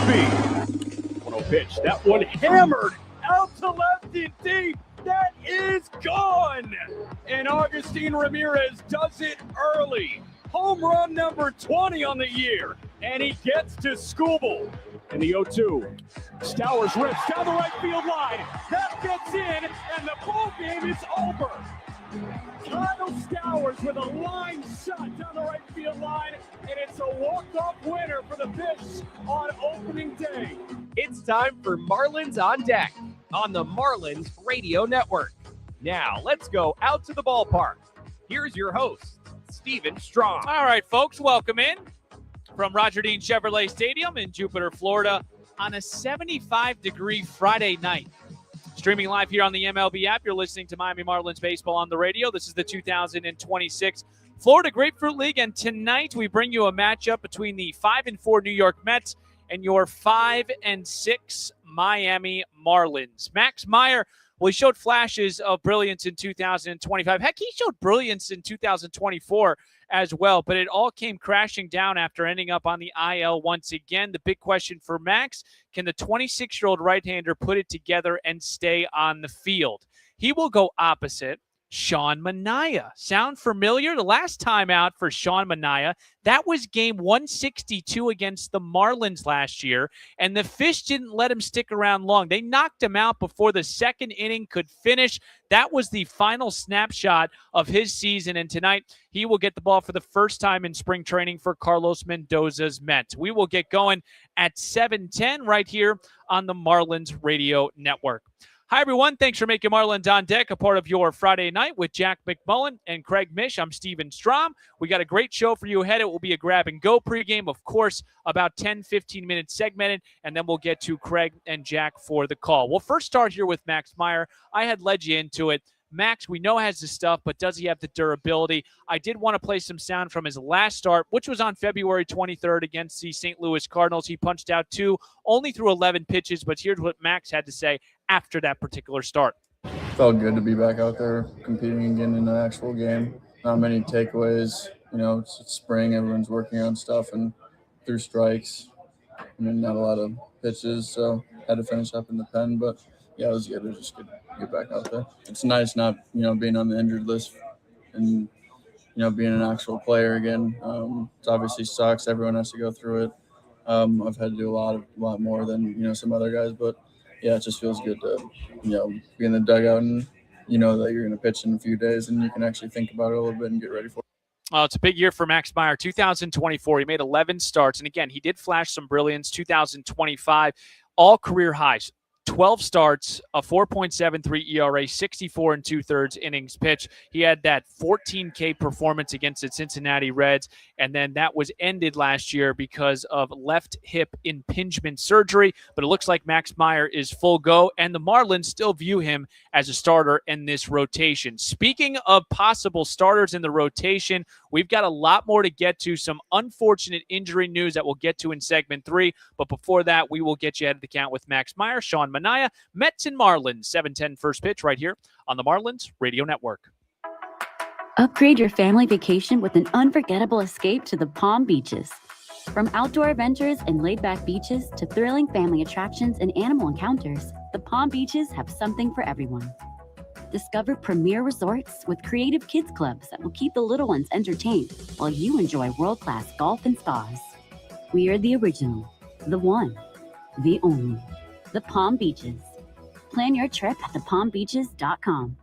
Darby. 1-0 pitch. That one hammered out to left and deep. That is gone. And Augustine Ramirez does it early. Home run number 20 on the year. And he gets to Skubal. In the 0-2. Stowers rips down the right field line. That gets in, and the ball game is over. Kyle Stowers with a line shot down the right field line, and it's a walk-off winner for the Fish on opening day. It's time for Marlins on Deck on the Marlins Radio Network. Now, let's go out to the ballpark. Here's your host, Steven Strong. All right, folks, welcome in from Roger Dean Chevrolet Stadium in Jupiter, Florida on a 75-degree Friday night. Streaming live here on the MLB app, you're listening to Miami Marlins Baseball on the radio. This is the 2026 Florida Grapefruit League, and tonight we bring you a matchup between the 5-4 New York Mets and your 5-6 Miami Marlins. Max Meyer, well, he showed flashes of brilliance in 2025. Heck, he showed brilliance in 2024 as well, but it all came crashing down after ending up on the IL once again. The big question for Max, can the 26-year-old right-hander put it together and stay on the field? He will go opposite Sean Manaea. Sound familiar? The last time out for Sean Manaea, that was game 162 against the Marlins last year, and the Fish didn't let him stick around long. They knocked him out before the second inning could finish. That was the final snapshot of his season, and tonight he will get the ball for the first time in spring training for Carlos Mendoza's Mets. We will get going at 7:10 right here on the Marlins Radio Network. Hi, everyone. Thanks for making Marlins on Deck a part of your Friday night with Jack McMullen and Craig Mish. I'm Steven Strom. We got a great show for you ahead. It will be a grab-and-go pregame, of course, about 10, 15 minutes segmented, and then we'll get to Craig and Jack for the call. We'll first start here with Max Meyer. I had led you into it. Max, we know has the stuff, but does he have the durability? I did want to play some sound from his last start, which was on February 23rd against the St. Louis Cardinals. He punched out 2, only threw 11 pitches, but here's what Max had to say after that particular start. Felt good to be back out there competing again in an actual game. Not many takeaways. You know, it's spring. Everyone's working on stuff and threw strikes. I mean, not a lot of pitches, so had to finish up in the pen, but yeah, it was good. It was just good to get back out there. It's nice not, being on the injured list and, being an actual player again. It obviously sucks. Everyone has to go through it. I've had to do a lot more than, some other guys, but yeah, it just feels good to, be in the dugout and that you're going to pitch in a few days and you can actually think about it a little bit and get ready for it. Well, it's a big year for Max Meyer. 2024, he made 11 starts. And again, he did flash some brilliance. 2025, all career highs. 12 starts, a 4.73 ERA, 64 2/3 innings pitched. He had that 14K performance against the Cincinnati Reds, and then that was ended last year because of left hip impingement surgery. But it looks like Max Meyer is full go, and the Marlins still view him as a starter in this rotation. Speaking of possible starters in the rotation, we've got a lot more to get to, some unfortunate injury news that we'll get to in segment 3. But before that, we will get you ahead of the count with Max Meyer, Sean Manaea, Mets and Marlins, 7:10 first pitch right here on the Marlins Radio Network. Upgrade your family vacation with an unforgettable escape to the Palm Beaches. From outdoor adventures and laid-back beaches to thrilling family attractions and animal encounters, the Palm Beaches have something for everyone. Discover premier resorts with creative kids clubs that will keep the little ones entertained while you enjoy world-class golf and spas. We are the original, the one, the only, the Palm Beaches. Plan your trip at thepalmbeaches.com.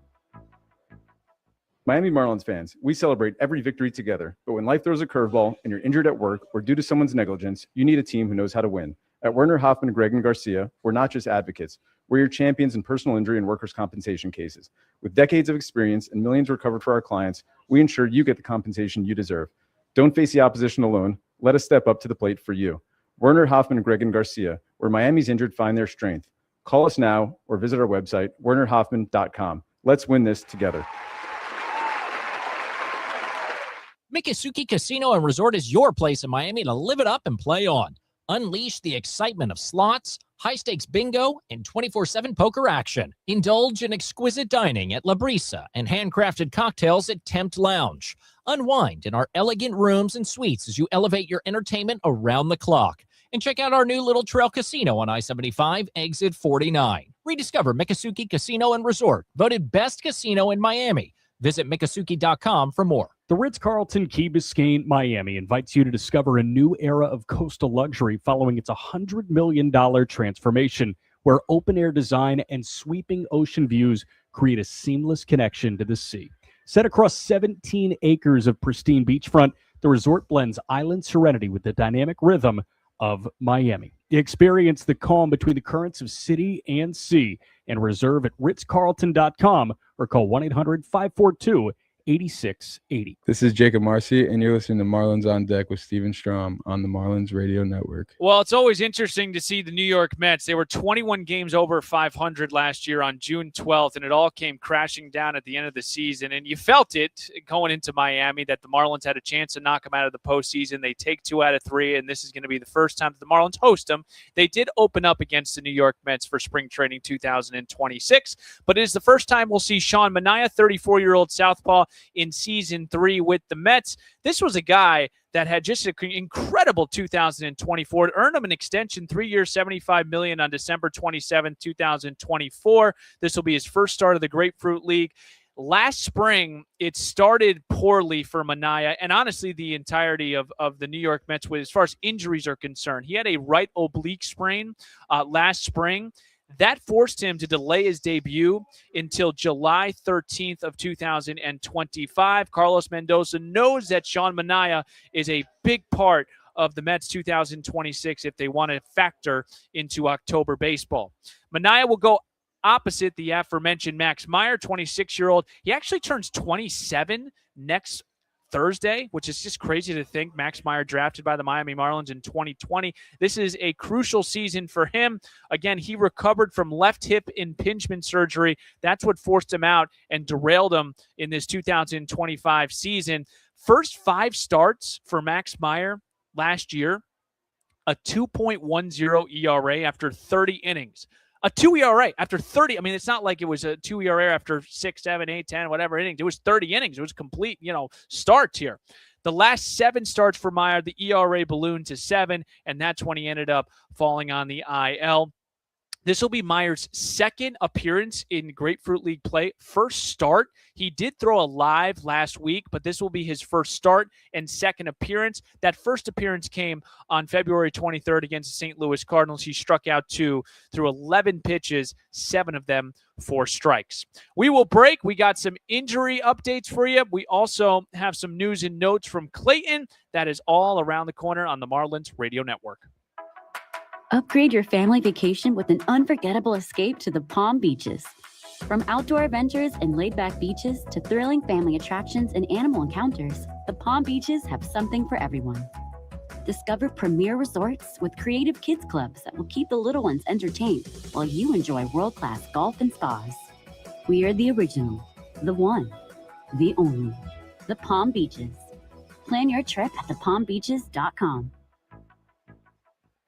Miami Marlins fans, we celebrate every victory together. But when life throws a curveball and you're injured at work or due to someone's negligence, you need a team who knows how to win. At Werner, Hoffman, Gregg, and Garcia, we're not just advocates. We're your champions in personal injury and workers' compensation cases. With decades of experience and millions recovered for our clients, we ensure you get the compensation you deserve. Don't face the opposition alone. Let us step up to the plate for you. Werner, Hoffman, Gregg, and Garcia, where Miami's injured find their strength. Call us now or visit our website, wernerhoffman.com. Let's win this together. Miccosukee Casino and Resort is your place in Miami to live it up and play on. Unleash the excitement of slots, high-stakes bingo, and 24/7 poker action. Indulge in exquisite dining at La Brisa and handcrafted cocktails at Tempt Lounge. Unwind in our elegant rooms and suites as you elevate your entertainment around the clock. And check out our new Little Trail Casino on I-75, exit 49. Rediscover Miccosukee Casino and Resort, voted best casino in Miami. Visit Miccosukee.com for more. The Ritz-Carlton Key Biscayne, Miami invites you to discover a new era of coastal luxury following its $100 million transformation, where open-air design and sweeping ocean views create a seamless connection to the sea. Set across 17 acres of pristine beachfront, the resort blends island serenity with the dynamic rhythm of Miami. Experience the calm between the currents of city and sea, and reserve at ritzcarlton.com or call 1-800-542-8680. This is Jacob Marcy, and you're listening to Marlins on Deck with Steven Strom on the Marlins Radio Network. Well, it's always interesting to see the New York Mets. They were 21 games over 500 last year on June 12th, and it all came crashing down at the end of the season. And you felt it going into Miami that the Marlins had a chance to knock them out of the postseason. They take 2 out of 3, and this is going to be the first time that the Marlins host them. They did open up against the New York Mets for spring training 2026, but it is the first time we'll see Sean Manaea, 34-year-old southpaw, in season 3 with the Mets. This was a guy that had just an incredible 2024. It earned him an extension, 3 years, $75 million on December 27, 2024. This will be his first start of the Grapefruit League. Last spring, it started poorly for Manaea, and honestly, the entirety of the New York Mets, as far as injuries are concerned. He had a right oblique sprain last spring. That forced him to delay his debut until July 13th of 2025. Carlos Mendoza knows that Sean Manaea is a big part of the Mets 2026 if they want to factor into October baseball. Manaea will go opposite the aforementioned Max Meyer, 26-year-old. He actually turns 27 next Thursday, which is just crazy to think. Max Meyer drafted by the Miami Marlins in 2020. This is a crucial season for him. Again, he recovered from left hip impingement surgery. That's what forced him out and derailed him in this 2025 season. First 5 starts for Max Meyer last year, a 2.10 ERA after 30 innings. A 2 ERA after 30. I mean, it's not like it was a 2 ERA after 6, 7, 8, 10, whatever innings. It was 30 innings. It was complete, starts here. The last 7 starts for Meyer, the ERA ballooned to 7, and that's when he ended up falling on the IL. This will be Meyer's second appearance in Grapefruit League play. First start. He did throw a live last week, but this will be his first start and second appearance. That first appearance came on February 23rd against the St. Louis Cardinals. He struck out 2 through 11 pitches, 7 of them for strikes. We will break. We got some injury updates for you. We also have some news and notes from Clayton. That is all around the corner on the Marlins Radio Network. Upgrade your family vacation with an unforgettable escape to the Palm Beaches. From outdoor adventures and laid-back beaches to thrilling family attractions and animal encounters, the Palm Beaches have something for everyone. Discover premier resorts with creative kids clubs that will keep the little ones entertained while you enjoy world-class golf and spas. We are the original, the one, the only, the Palm Beaches. Plan your trip at thepalmbeaches.com.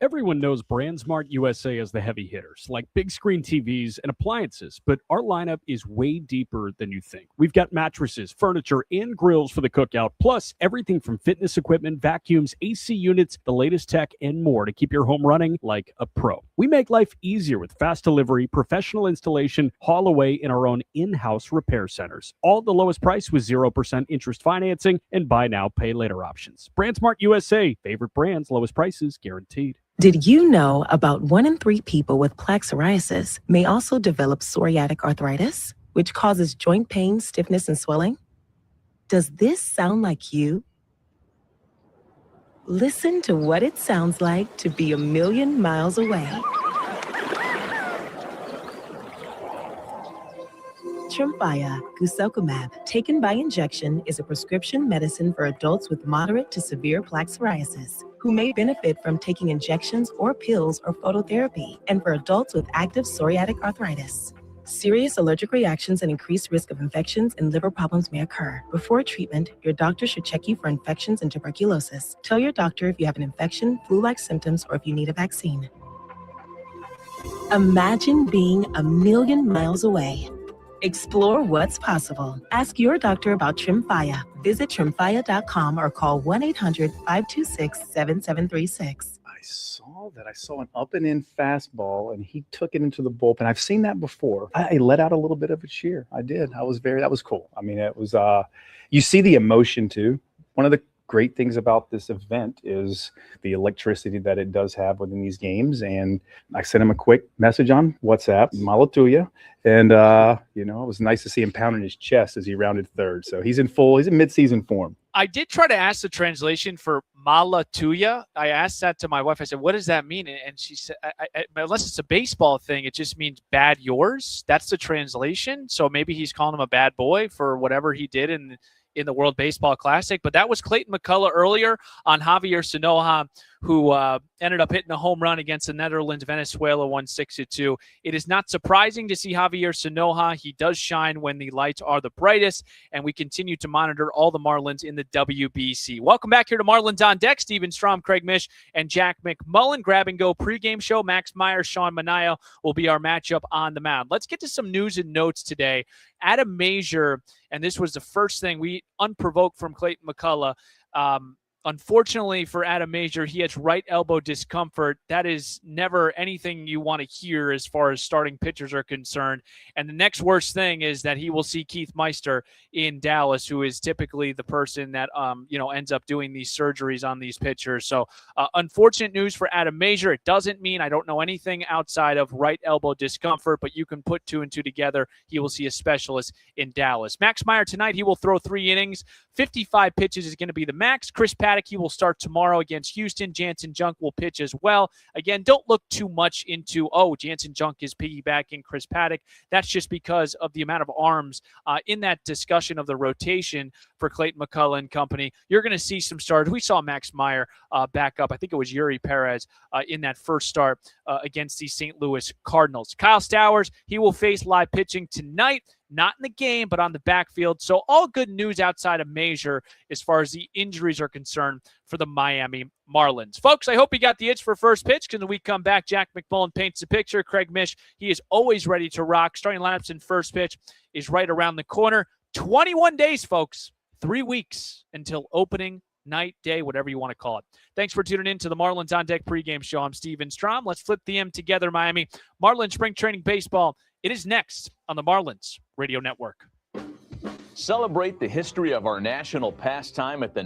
Everyone knows BrandSmart USA as the heavy hitters, like big screen TVs and appliances, but our lineup is way deeper than you think. We've got mattresses, furniture, and grills for the cookout, plus everything from fitness equipment, vacuums, AC units, the latest tech, and more to keep your home running like a pro. We make life easier with fast delivery, professional installation, haul away, and our own in-house repair centers. All at the lowest price with 0% interest financing and buy now, pay later options. BrandSmart USA, favorite brands, lowest prices guaranteed. Did you know about 1 in 3 people with plaque psoriasis may also develop psoriatic arthritis, which causes joint pain, stiffness, and swelling? Does this sound like you? Listen to what it sounds like to be a million miles away. Tremfya guselkumab, taken by injection, is a prescription medicine for adults with moderate to severe plaque psoriasis who may benefit from taking injections or pills or phototherapy, and for adults with active psoriatic arthritis. Serious allergic reactions and increased risk of infections and liver problems may occur. Before treatment, your doctor should check you for infections and tuberculosis. Tell your doctor if you have an infection, flu-like symptoms, or if you need a vaccine. Imagine being a million miles away. Explore what's possible. Ask your doctor about Tremfya. Visit Tremfya.com or call 1-800-526-7736. I saw an up and in fastball, and he took it into the bullpen. I've seen that before. I let out a little bit of a cheer. I did. That was cool. I mean, it was, you see the emotion too. One of the great things about this event is the electricity that it does have within these games. And I sent him a quick message on WhatsApp, Malatuya. And, it was nice to see him pounding his chest as he rounded third. So he's in mid-season form. I did try to ask the translation for Malatuya. I asked that to my wife. I said, what does that mean? And she said, unless it's a baseball thing, it just means bad yours. That's the translation. So maybe he's calling him a bad boy for whatever he did in the World Baseball Classic. But that was Clayton McCullough earlier on Javier Sanoja, who ended up hitting a home run against the Netherlands. Venezuela won 6-2. It is not surprising to see Javier Sanoja. He does shine when the lights are the brightest, and we continue to monitor all the Marlins in the WBC. Welcome back here to Marlins on Deck. Steven Strom, Craig Mish, and Jack McMullen. Grab and go pregame show. Max Meyer, Sean Manayo will be our matchup on the mound. Let's get to some news and notes today. Adam Measure, and this was the first thing we unprovoked from Clayton McCullough. Unfortunately for Adam Measure, he has right elbow discomfort. That is never anything you want to hear as far as starting pitchers are concerned. And the next worst thing is that he will see Keith Meister in Dallas, who is typically the person that ends up doing these surgeries on these pitchers. So unfortunate news for Adam Measure. It doesn't mean I don't know anything outside of right elbow discomfort, but you can put two and two together. He will see a specialist in Dallas. Max Meyer tonight, he will throw 3 innings. 55 pitches is going to be the max. Chris Paddock, he will start tomorrow against Houston. Jansen Junk will pitch as well. Again, don't look too much into, Jansen Junk is piggybacking Chris Paddock. That's just because of the amount of arms in that discussion of the rotation for Clayton McCullough and company. You're going to see some starts. We saw Max Meyer back up. I think it was Yuri Perez in that first start against the St. Louis Cardinals. Kyle Stowers, he will face live pitching tonight. Not in the game, but on the backfield. So all good news outside of Measure as far as the injuries are concerned for the Miami Marlins. Folks, I hope you got the itch for first pitch because when we come back, Jack McMullen paints the picture. Craig Mish, he is always ready to rock. Starting lineups in first pitch is right around the corner. 21 days, folks. 3 weeks until opening night, day, whatever you want to call it. Thanks for tuning in to the Marlins on Deck pregame show. I'm Steven Strom. Let's flip the M together, Miami. Marlins spring training baseball. It is next on the Marlins Radio Network. Celebrate the history of our national pastime at the